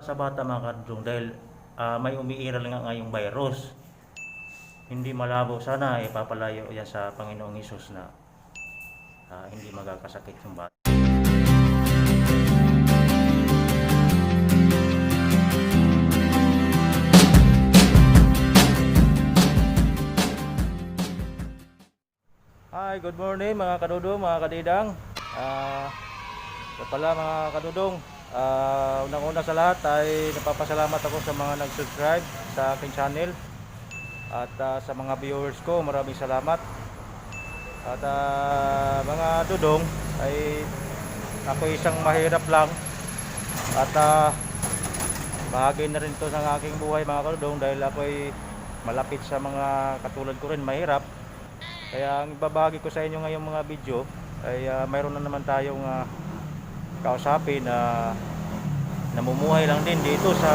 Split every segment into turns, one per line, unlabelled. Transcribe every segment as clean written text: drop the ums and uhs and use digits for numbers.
Sa bata mga kadudong dahil may umiiral nga ngayong virus. Hindi malabo, sana ipapalayo yan sa Panginoong Hesus na hindi magkakasakit yung bata. Hi, good morning mga kadudong, mga kadidang. Pala mga kadudong, unang-una sa lahat ay napapasalamat ako sa mga nag-subscribe sa aking channel. At sa mga viewers ko, maraming salamat. At mga dudong, ay ako isang mahirap lang. At bahagi na rin to ng aking buhay mga kadudong, dahil ako ay malapit sa mga katulad ko rin mahirap. Kaya ang ibabahagi ko sa inyo ngayong mga video ay mayroon na naman tayong kausapin na namumuhay lang din dito sa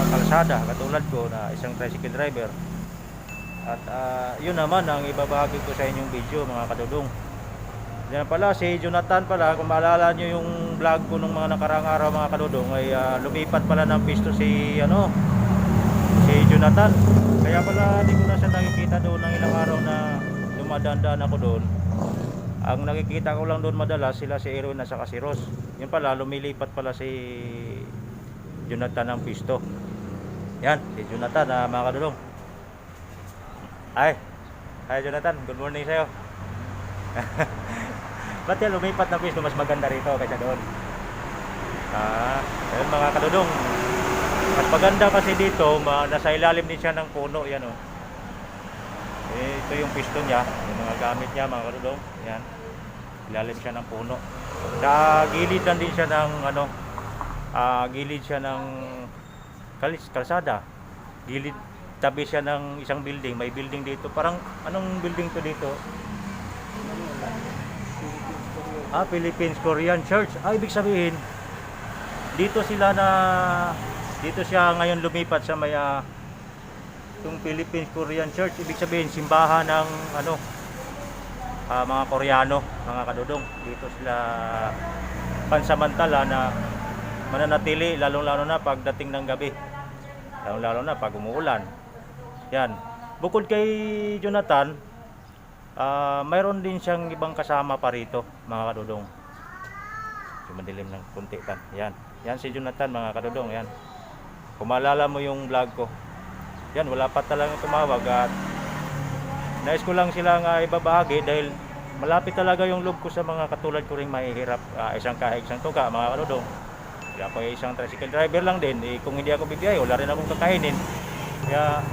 kalsada katulad ko na isang tricycle driver. At yun naman ang ibabahagi ko sa inyong video mga kadudong. Yan pala si Jonathan pala, kung maalala nyo yung vlog ko nung mga nakarang araw mga kadudong, ay lumipat pala ng pisto si Jonathan. Kaya pala di ko na siya nakikita doon ng ilang araw na dumadaan ako doon. Ang nakikita ko lang doon madalas sila si Erwin at saka si Ross. Yun pala, lumilipat pala si Jonathan ng pisto. Yan, si Jonathan mga kadudong. Hi Jonathan, good morning sa'yo. Ba't yan lumipat ng pisto? Mas maganda rito kaysa doon. Ayun mga kadudong, mas maganda kasi dito, nasa ilalim din siya ng puno. Yan o. Ito yung pisto niya, yung mga gamit niya mga kadudong. Yan, ilalim siya ng puno. Sa gilid lang din siya ng gilid siya ng kalsada. Gilid, tabi siya ng isang building. May building dito. Parang anong building to dito? Philippines Korean Church. Ibig sabihin dito siya ngayon lumipat sa may yung Philippines Korean Church. Ibig sabihin simbahan ng mga Koreano mga kadudong. Dito sila pansamantala na mananatili, lalong-lalo na pagdating ng gabi, lalong-lalo na pag umuulan. Yan. Bukod kay Jonathan, mayroon din siyang ibang kasama pa rito mga kadudong. Madilim ng kunti tan. Yan. Yan si Jonathan mga kadudong. Yan. Kung maalala mo yung vlog ko, yan, wala pa talagang tumawag at nais ko lang silang ibabahagi dahil malapit talaga yung loob ko sa mga katulad ko ring mahihirap. Isang kahig, isang tuka mga kadudong. Kaya ako isang tricycle driver lang din. Kung hindi ako bibiyay, wala rin akong kakainin. Kaya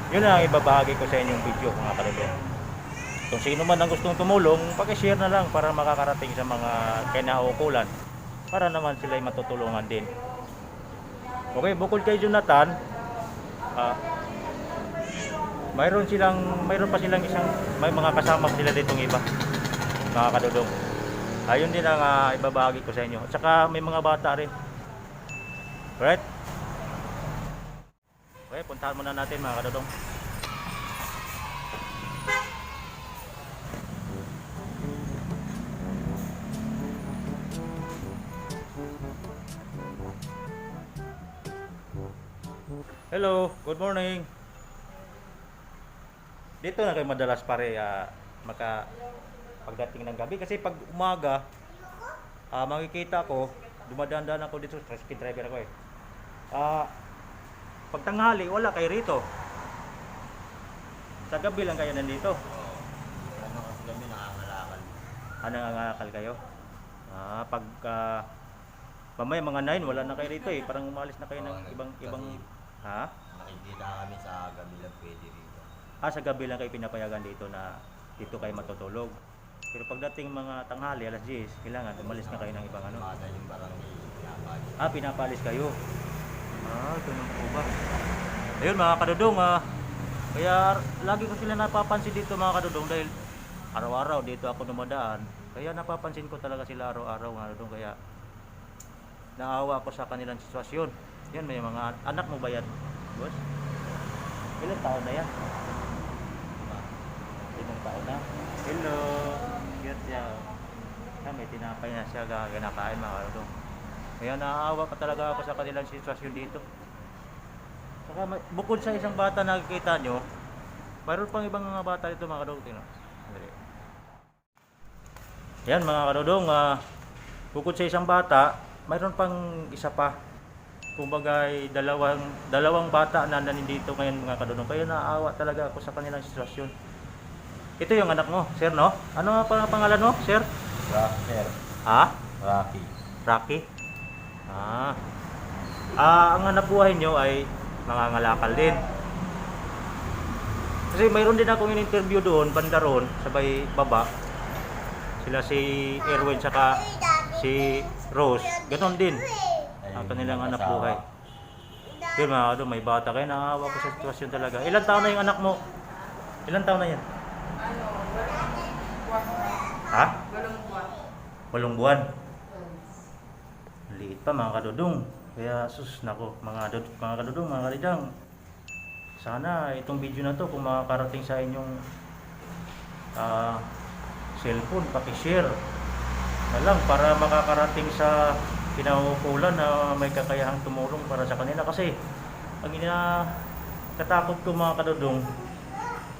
yun ang ibabahagi ko sa inyong video mga kadudong. Kung sino man ang gustong tumulong, paki-share na lang para makakarating sa mga kinaukulan, para naman sila ay matutulungan din. Okay, bukod kay Jonathan, mayroon pa silang may mga kasama sila ditong iba mga kadudong. Ayun din ang ibabahagi ko sa inyo. At saka may mga bata rin. Right? Okay, puntahan muna natin mga kadudong. Hello, good morning. Dito na kayo madalas pare pagdating ng gabi kasi pag umaga makikita ko dumadaan ako dito, tricycle driver ako pag tanghali wala kayo rito. Sa gabi lang kayo nandito.
Kasi kami nangangalakal.
Nangangalakal kayo? Pag mamaya mga 9 wala na kayo rito parang umalis na kayo ng ibang
Nakikita kami sa gabi lang pwede rito.
Sa gabi lang kayo pinapayagan dito na dito kayo matutulog. Pero pagdating mga tanghali, alas 10, kailangan umalis na kayo ng ibang
Mada yung barangay pinapalis.
Pinapalis kayo. Ganun po ba? Ayun mga kadudong, kaya lagi ko sila napapansin dito mga kadudong dahil araw-araw dito ako dumadaan. Kaya napapansin ko talaga sila araw-araw mga kadudong, kaya naawa ako sa kanilang sitwasyon. Yan, may mga anak mo ba yan, boss? Ilang taon na yan? 5 taon na. Hello. Cute siya. May tinapay na siya kinakain mga kadudong. Kaya naaawa ka talaga ako sa kanilang sitwasyon dito. Saka bukod sa isang bata na nakikita nyo, mayroon pang ibang mga bata dito mga kadudong. Tingnan. Dali. Yan mga kadudong, bukod sa isang bata, mayroon pang isa pa. Kumbaga dalawang bata na nandito ngayon mga kadudong. Kaya naaawa talaga ako sa kanilang sitwasyon. Ito yung anak mo, sir, no? Ano ang pangalan mo, sir?
Rocky, sir.
Ha?
Rocky.
Rocky? Ang hanap buhay nyo ay mangangalakal din. Kasi mayroon din akong in-interview doon, banda roon, sabay baba. Sila si Erwin saka si Rose. Ganon din ang kanilang hanap buhay. Yun mga kadudong, may bata kayo. Naawa ko sa sitwasyon talaga. Ilang taon na yung anak mo? Ilang taon na yan? Ha? 8 buwan. Liit pa mga kadudong. Kaya sus nako mga kadudong, mga kalidang. Sana itong video na to kung makakarating sa inyong cellphone, paki-share na lang para makakarating sa kinaukulan na may kakayahang tumulong para sa kanila. Kasi ang katakot ko mga kadudong,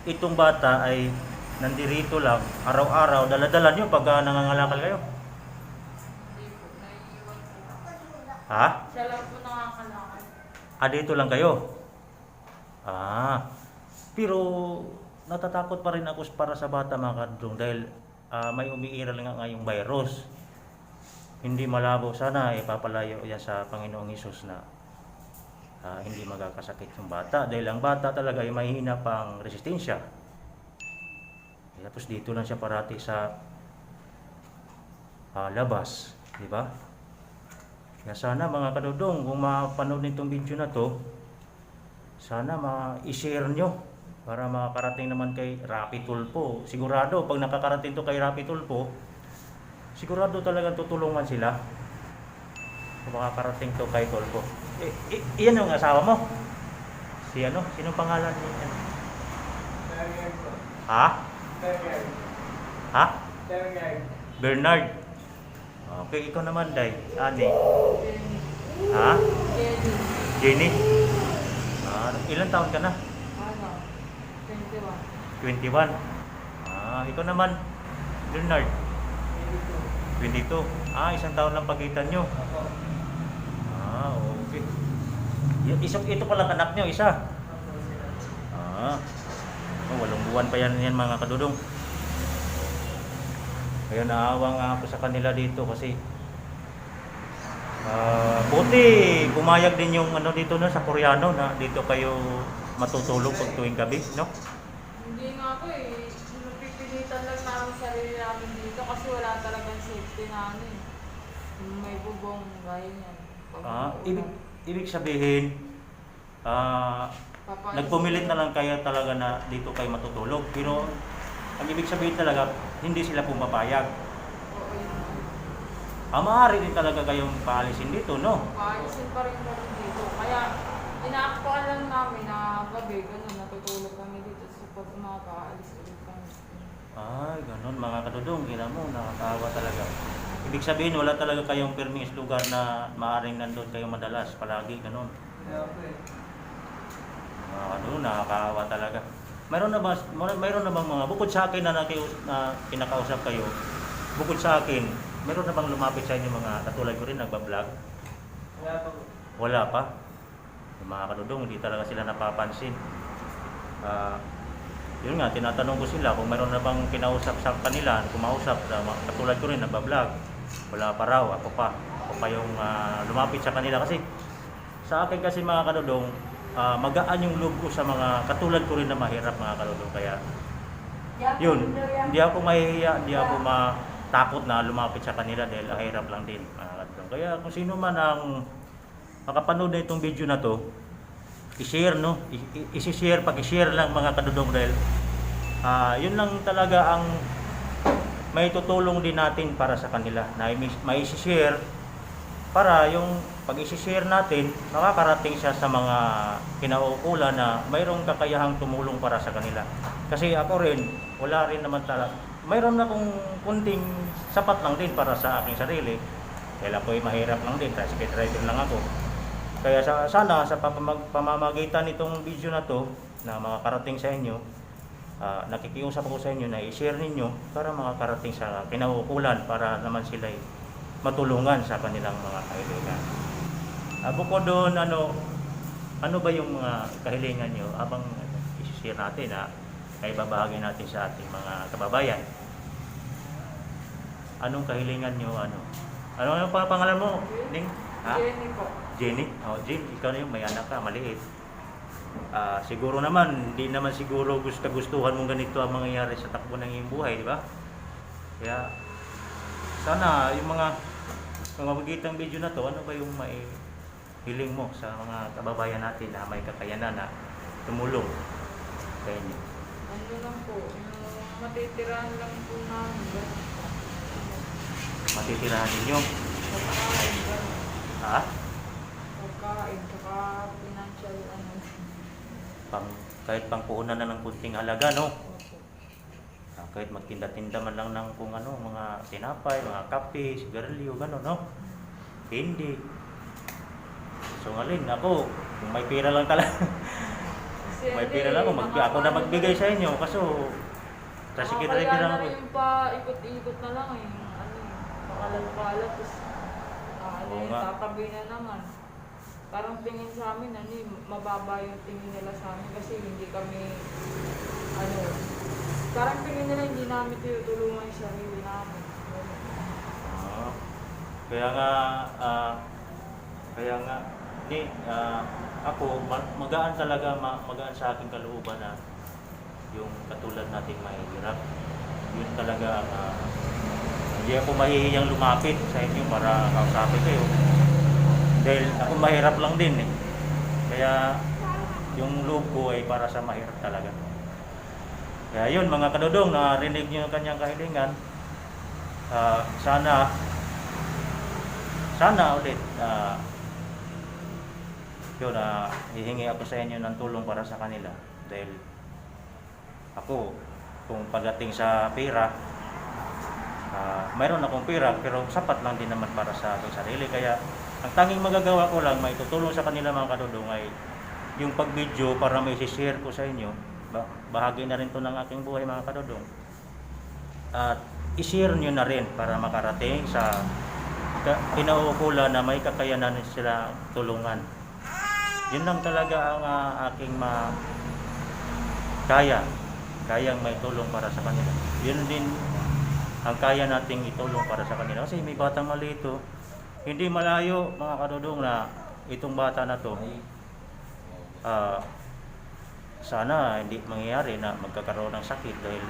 itong bata ay nandirito lang araw-araw, dala-dala nyo pag nangangalakal kayo. Ha?
Siya lang po nakakalakal.
Dito lang kayo? Pero natatakot pa rin ako para sa bata mga kadudong dahil may umiiral nga yung virus. Hindi malabo, sana ipapalayo yan sa Panginoong Hesus na hindi magkakasakit yung bata dahil ang bata talaga ay mahina pang resistensya. Tapos dito lang siya parati sa labas, di ba? Kaya sana mga kadudong, kung mapanood nitong video na to, sana ma-share nyo para makakarating naman kay Rapi Tulfo. Sigurado, pag nakakarating to kay Rapi Tulfo, sigurado talagang tutulungan sila. Kung makakarating to kay Tulfo. Iyan yung asawa mo? Si ano? Sinong pangalan niya? Ha? Ha? Bernard. Okay, ikaw naman, Day. Ani. Ha? Jenny. Ilan taon ka na?
21.
21. Ikaw naman, Bernard. 22. Isang taon lang pagitan nyo. Okay. Ito palang anak nyo, isa. 8 buwan pa yan mga kadudong. Kaya naawa nga ako sa kanila dito kasi buti pumayag din yung ano dito na sa Koreano na dito kayo matutulog pag tuwing gabi, no?
Hindi nga po napipilitan lang namin sarili namin dito kasi wala talagang safety na ano eh. May bubong, gaya niyan.
Ibig sabihin nagpumilit na lang kayo talaga na dito kayo matutulog, pero ang ibig sabihin talaga hindi sila pumapayag.
Oo, yun.
Maaari din talaga kayong paalisin dito, no?
Paalisin pa rin kami dito. Kaya inaaktuan lang namin na gabi, ganun, natutulog kami dito. So pag umaga, aalis ulit kami.
Ganun mga kadudong, ina mo, nakakaawa talaga. Ibig sabihin wala talaga kayong permis lugar na maaaring nandun kayo madalas, palagi, ganun. Mga kadudong, nakakaawa talaga. Mayroon na bang mga, bukod sa akin na kinakausap kayo, bukod sa akin, mayroon na bang lumapit sa inyo mga katulad ko rin, nagbablog? Wala pa. Yung mga kadudong, hindi talaga sila napapansin. Yun nga, tinatanong ko sila kung mayroon na bang kinausap sa kanila, kumausap, katulad ko rin, nagbablog. Wala pa raw, ako pa yung lumapit sa kanila kasi sa akin kasi mga kadudong, magaan yung loob ko sa mga katulad ko rin na mahirap mga kadudong. Kaya yun, hindi ako mahihiya, hindi ako matakot na lumapit sa kanila dahil hirap lang din mga kadudong. Kaya kung sino man ang makapanood na itong video na to, i-share, no? I-share, pag-i-share lang mga kadudong dahil yun lang talaga ang may tutulong din natin para sa kanila na may i-share para yung pag i-share natin, makakarating siya sa mga kinaukulan na mayroong kakayahang tumulong para sa kanila. Kasi ako rin, wala rin naman talaga. Mayroon akong kunting sapat lang din para sa aking sarili. Kaya po mahirap lang din, tricycle rider lang ako. Kaya sana sa pamamagitan nitong video na to na makakarating sa inyo, nakikiusap ako sa inyo na i-share ninyo para makakarating sa kinauukulan para naman sila matulungan sa kanilang mga kahilingan. Bukod doon, ano ba yung mga kahilingan nyo abang i-share natin kay babahagi natin sa ating mga kababayan? Anong kahilingan nyo? Ano pa pangalan mo? Ning? Ha?
Jenny po.
Jenny? Jen, ikaw na yung may anak ka, maliit. Siguro naman, hindi naman siguro gustuhan mong ganito ang mangyayari sa takbo ng iyong buhay, di ba? Kaya, sana yung mga magigitang video na to, ano ba yung may hiling mo sa mga kababayan natin na may kakayanan na tumulong sa inyo?
Ano lang po, yung matitirahan lang po namin.
Matitirahan ninyo?
Pagkain, gano'n.
Ha?
Pagkain, saka financial,
Kahit pangpuhunan na ng kunting halaga, no?
Opo.
Kahit magtinda-tinda man lang ng kung mga tinapay, mga kape, sigarilyo, gano'n, no? Hindi. So ngalin, ako, kung may pera lang talaga,
Kasi
may pera lang ako na magbigay sa inyo, kaso tricycle rider lang ako.
yung pa-ikot-ikot na lang pakalalo-kalalo, tapos
Oo nga.
tatabi na naman. Parang tingin sa amin, mababa yung tingin nila sa amin kasi hindi kami, parang tingin nila hindi namin tinutulungan yung sarili namin.
Kaya nga, ako, magaan talaga, magaan sa aking kalooban na yung katulad nating mahihirap. Yun talaga, hindi ako mahihiyang lumapit sa inyo para kausapin kayo. Dahil ako mahirap lang din eh. Kaya yung loob ko ay para sa mahirap talaga. Kaya yun mga kadodong, narinig nyo yung kanyang kahilingan. Sana ulit hihingi ako sa inyo ng tulong para sa kanila. Dahil ako, kung pagdating sa pera, mayroon akong pera pero sapat lang din naman para sa aking sarili. Kaya ang tanging magagawa ko lang, may tutulong sa kanila mga kadudong, ay yung pag-video para may share ko sa inyo. Bahagi na rin to ng aking buhay mga kadudong. At i-share nyo na rin para makarating sa kinauukulan na may kakayanan sila tulungan. Yun lang talaga ang aking kayang may tulong para sa kanila. Yun din ang kaya nating itulong para sa kanila. Kasi may batang maliit, hindi malayo mga kadudong na itong bata na to, sana hindi mangyayari na magkakaroon ng sakit dahil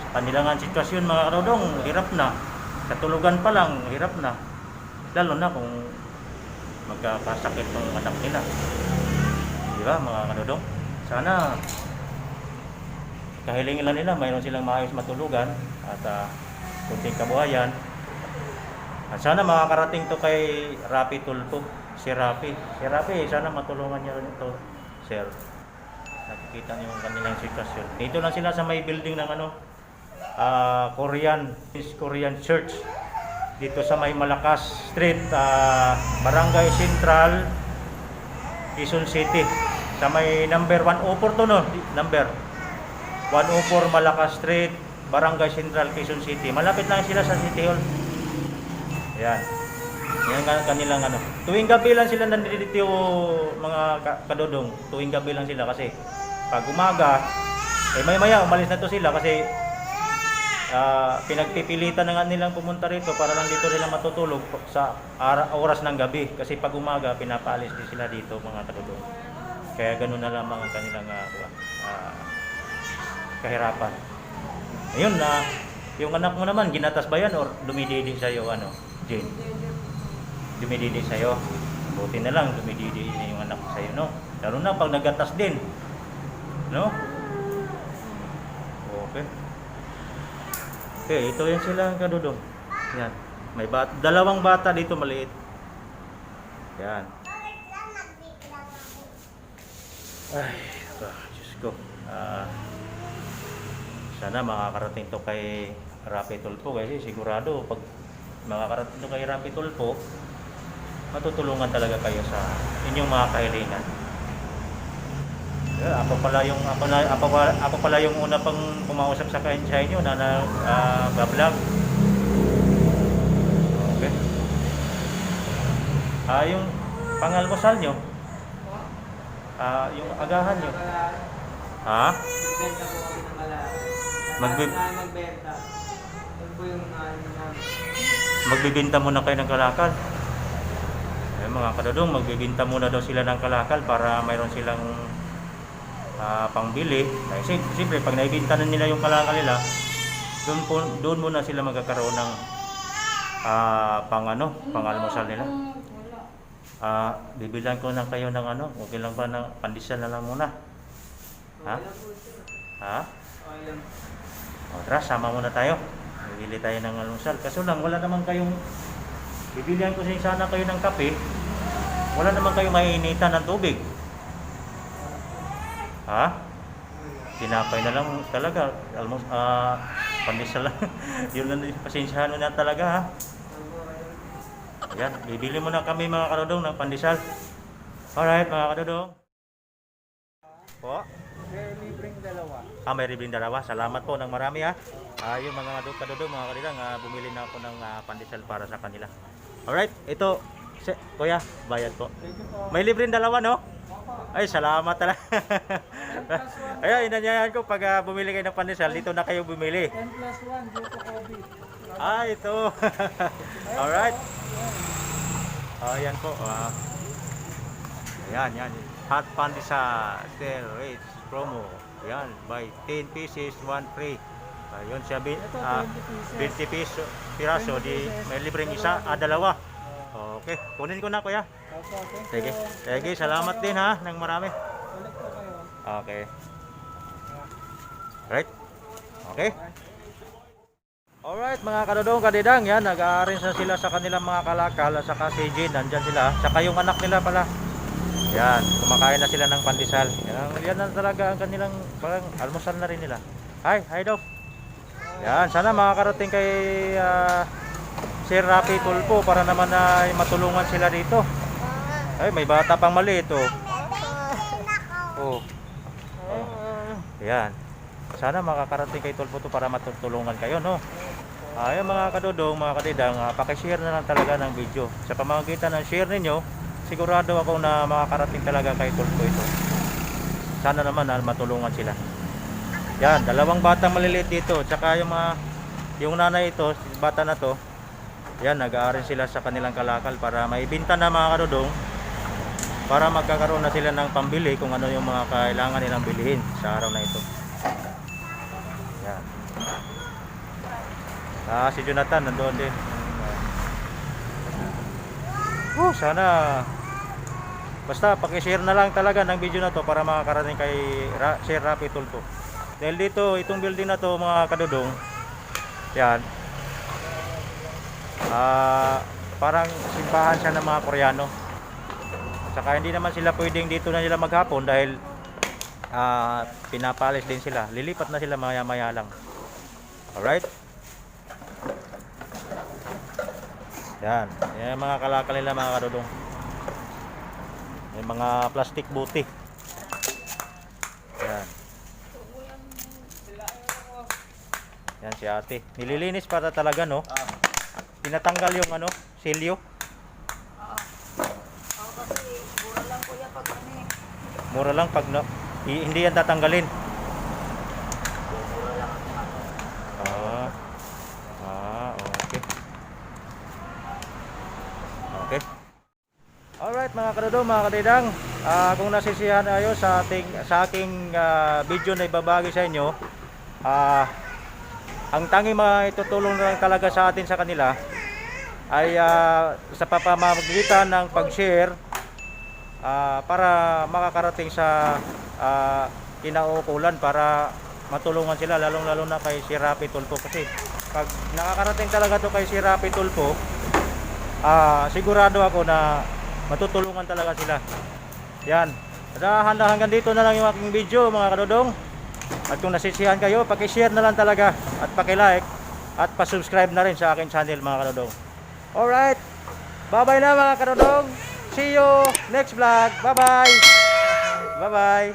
sa kanilang sitwasyon mga kadudong, hirap na. Katulugan pa lang, hirap na. Lalo na kung magkakasakit ng anak nila. Di ba mga kadudong? Sana kahilingin lang nila, mayroon silang maayos matulugan at kunting kabuhayan. At sana makakarating to kay Rapi Tulpo, si Rapi, sana matulungan niya rin ito, sir. Nakikita niyo yung kanilang sitwasyon. Dito lang sila sa may building ng Korean Church. Dito sa may Malakas Street, Barangay Central, Quezon City. Sa may number 104 to, no? Number 104 Malakas Street, Barangay Central, Quezon City. Malapit lang sila sa City Hall. Yan. Yan ang kanilang Tuwing gabi lang sila nandito mga kadodong. Tuwing gabi lang sila kasi pag umaga, maya umalis na to sila kasi pinagpipilitan na nga nilang pumunta rito para lang dito nila matutulog sa oras ng gabi. Kasi pag umaga, pinapaalis din sila dito mga kadodong. Kaya ganun na lamang ang kanilang kahirapan. Ayun yung anak mo naman, ginatas ba yan or dumididi sa'yo, Jane? Dumididi sa'yo. Buti na lang, dumididi na yung anak sa'yo, no? Lalo na pag nagatas din. No? Okay. Okay, ito yan sila kadudong. Yan. May dalawang bata dito maliit. Yan. Ay, Diyos ko. Sana makakarating to kay Rapi Tulpo kasi sigurado pag makakarating nyo kay Rapi Tulfo, matutulungan talaga kayo sa inyong mga kahilingan. Yeah, ako pala yung una pang kumausap sa inyo na vlog. Okay. Yung pangalmusal nyo, yung agahan nyo. Ha?
Magbenta po kami ng kalahati. Magbenta. Yun po yung namin.
Magbibinta muna kayo ng kalakal. Mga kadudong, magbibinta muna daw sila ng kalakal para mayroon silang pangbili. Siyempre, pag naibinta na nila yung kalakal nila, doon muna sila magkakaroon ng pang-almusal nila. Bibilan ko na kayo ng okay lang ba ng pandesal na lang muna? Ha? Ha?
Okay lang.
Tara, sama muna tayo. Bibili tayo ng almusal. Kaso lang, wala naman kayong bibilihan ko sana kayo ng kape. Wala naman kayo maiinitan ng tubig. Ha? Tinapay na lang talaga. Pandesal lang. Yun lang, pasensyahan mo na talaga, ha? Yan, bibili muna kami mga kadudong ng pandesal. Alright mga kadudong. Po?
May libreng dalawa.
May libreng dalawa. Salamat po ng marami, ha. Yung mga kadudong, mga kadilang, bumili na ako ng pandesal para sa kanila. Alright, ito. Kuya, bayad po.
Thank you po.
May libreng dalawa, no? Ay, salamat talaga. Ayan, inanyayahan ko pag bumili kayo ng pandesal, dito na kayo bumili.
10+1 due to COVID.
Ito. Alright. Ayan po. Yan. Hot pandesal sale rates promo. Yan, buy 10 pieces, 1 free. Ayun siya, 20 pesos piraso, di may libreng isa, dalawa. Okay, kunin ko na kuya.
Opo,
Sige, sige, salamat din ha, ng marami.
Ulit po kayo.
Okay. Right? Okay. Alright mga kadodong kadidang, yan, nag-a-arrange na sila sa kanilang mga kalakal at saka si Jean, nandyan sila. Saka yung anak nila pala. Yan, kumakain na sila ng pandesal. Yan na talaga ang kanilang parang almusal na rin nila. Hi daw. Yan, sana makakarating kay Sir Rapi Tulfo para naman na matulungan sila dito. Ay, may bata pang maliit oh. Oh. Yan. Sana makakarating kay Tulfo to para matutulungan kayo, no? Ayun mga kadudong, mga kadidang, pakishare na lang talaga ng video. Sa pamamagitan ng share ninyo, sigurado ako na makakarating talaga kay Tulfo ito. Sana naman matulungan sila. Yan, dalawang batang maliliit dito. Tsaka yung nanay ito, bata na to, yan, nag-aaral sila sa kanilang kalakal para maibinta na mga kadudong, para magkakaroon na sila ng pambili kung ano yung mga kailangan nilang bilihin sa araw na ito. Yan. Si Jonathan nandoon din. Sana basta paki-share na lang talaga ng video na to para makakarating kay Sir Rapi Tulfo. Dahil dito, itong building na to mga kadudong, yan, parang simbahan siya ng mga Koreano. Saka hindi naman sila pwedeng dito na nila maghapon dahil pinapalis din sila. Lilipat na sila maya-maya lang. Alright? Yan. Yan mga kalakal nila mga kadudong. Yung mga plastic buti. Yan. Yan si ate. Nililinis para talaga, no? Tinatanggal yung silyo.
Kasi mura lang kuya pag
Mura lang pag hindi yan tatanggalin.
mura lang
Okay. Okay. Alright mga kadudong, mga kadidang, kung nasisiyahan kayo sa aking video na ibabagi sa inyo, ang tanging maitutulong lang talaga sa atin sa kanila ay sa pamamagitan ng pag-share para makakarating sa kinaukulan para matulungan sila, lalong-lalo na kay Sir Rapi Tulfo. Kasi pag nakakarating talaga to kay Sir Rapi Tulfo, sigurado ako na matutulungan talaga sila. Yan. Hanggang dito na lang yung aking video mga kadudong. At kung nasisiyahan kayo, paki-share na lang talaga at paki-like at pa-subscribe na rin sa aking channel mga kadudong. Alright. Bye-bye na mga kanodong. See you next vlog. Bye-bye. Bye-bye.